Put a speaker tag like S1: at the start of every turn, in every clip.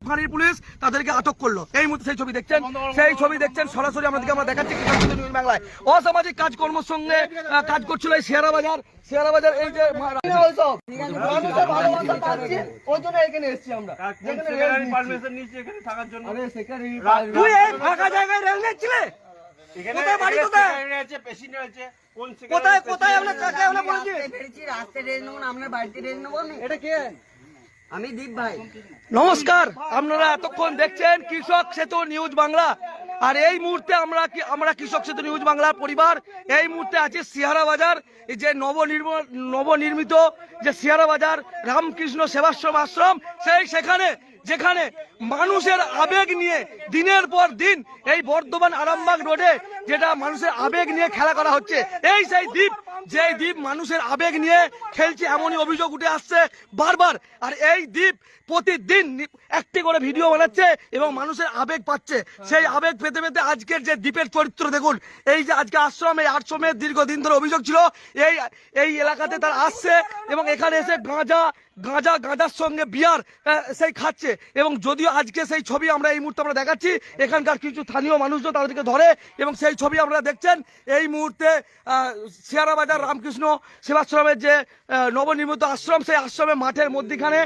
S1: ফাঁড়ির পুলিশ তাদেরকে আটক করলো। এই মুহূর্তে সেই ছবি দেখছেন সরাসরি আমরা দেখাচ্ছি নিউজ বাংলায়। অসামাজিক কাজকর্মের সঙ্গে কাজ করছিল এই শেয়ারা বাজার এই যে এখানে এসেছি আমরা, তুই এই ফাঁকা জায়গায় রেল নিচ্ছিলে, কোথায় বাড়ি, কোথায় আমরা রাস্তায় রেল নেবো না, আপনার বাড়িতে রেল নেবো। এটা কে? আমি দীপ ভাই। নমস্কার, আপনারা এতক্ষণ দেখছেন কৃষক সেতু নিউজ বাংলা। আর এই মুহূর্তে আমরা কৃষক সেতু নিউজ বাংলার পরিবার এই মুহূর্তে আছে সিহারা বাজার, যে নবনির্মিত যে সিহারা বাজার রামকৃষ্ণ সেবাশ্রম আশ্রম, যেখানে মানুষের আবেগ নিয়ে দিনের পর দিন এই বর্ধমান আরামবাগ রোডে যেটা মানুষের আবেগ নিয়ে খেলা করা হচ্ছে, এই সেই দ্বীপ, যে দ্বীপ মানুষের আবেগ নিয়ে খেলছে, এমনই অভিযোগ উঠে আসছে বারবার। আর এই দ্বীপ প্রতিদিন একটি করে ভিডিও বানাচ্ছে এবং মানুষের আবেগ পাচ্ছে। সেই আবেগ পেতে পেতে আজকের যে দ্বীপের চরিত্র দেখুন। এই যে আজকে এই আশ্রমের দীর্ঘদিন ধরে অভিযোগ ছিল এই এলাকাতে তারা আসছে এবং এখানে এসে গাঁজার সঙ্গে বিয়ার সেই খাচ্ছে। এবং যদিও আজকে সেই ছবি আমরা এই মুহূর্তে আমরা দেখাচ্ছি, এখানকার কিছু স্থানীয় মানুষজন তাদেরকে ধরে এবং সেই ছবি আপনারা দেখছেন এই মুহূর্তে। সিহারা বাজার রামকৃষ্ণ সেবাশ্রমের যে নবনির্মিত আশ্রম, সেই আশ্রমের মাঠের মধ্যখানে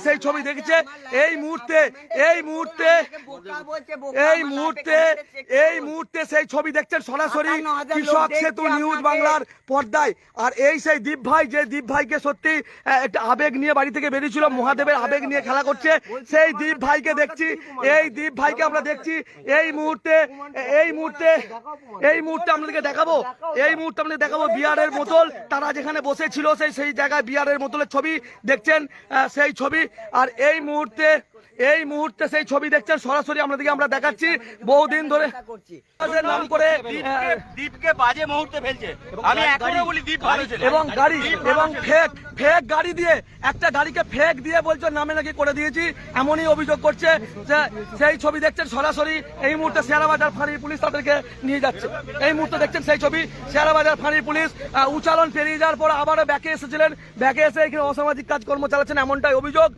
S1: সেই ছবি দেখেছে। এই মুহূর্তে সেই ছবি দেখছেন সরাসরি কৃষক সেতু নিউজ বাংলার পর্দায়। আর এই সেই দীপ ভাই, যে দীপ ভাইকে সত্যি একটা আবেগ নিয়ে বাড়ি থেকে বেরিয়েছিল, মহাদেবের আবেগ নিয়ে খেলা করছে, সেই দীপ ভাইকে দেখছি, এই দীপ ভাইকে আমরা দেখছি এই মুহূর্তে আপনাদেরকে দেখাবো বিয়ারের বোতল, তারা যেখানে বসেছিল সেই জায়গায় বিয়ারের বোতলের ছবি দেখছেন, সেই ছবি। আর এই মুহূর্তে সেই ছবি দেখছেন সরাসরি আমরা দেখাচ্ছি। বহুদিন ধরে নাম করে দ্বীপকে বাজে মুহূর্তে ফেলছে, আমি এখনো বলি দ্বীপ ভালো ছিল। এবং ফেক গাড়ি দিয়ে, একটা গাড়িকে ফেক দিয়ে বলছে নামে নাকি করে দিয়েছি, এমনই অভিযোগ করছে। সেই ছবি দেখছেন সরাসরি এই মুহূর্তে সিহারা বাজার ফাঁড়ির পুলিশ তাদেরকে নিয়ে যাচ্ছে। এই মুহূর্তে দেখছেন সেই ছবি, সিহারা বাজার ফাঁড়ির পুলিশ উচ্চারণ পেরিয়ে যাওয়ার পর আবারও ব্যাকে এসেছিলেন, ব্যাকে এসে এখানে অসামাজিক কাজকর্ম চালাচ্ছেন, এমনটাই অভিযোগ।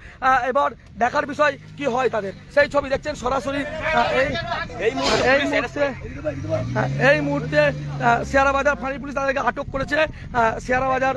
S1: এবার দেখার বিষয় কি হয় তাদের। সেই ছবি দেখছেন সরাসরি এই মুহূর্তে সিহারা বাজার ফাঁড়ির পুলিশ তাদেরকে আটক করেছে। সিহারা বাজার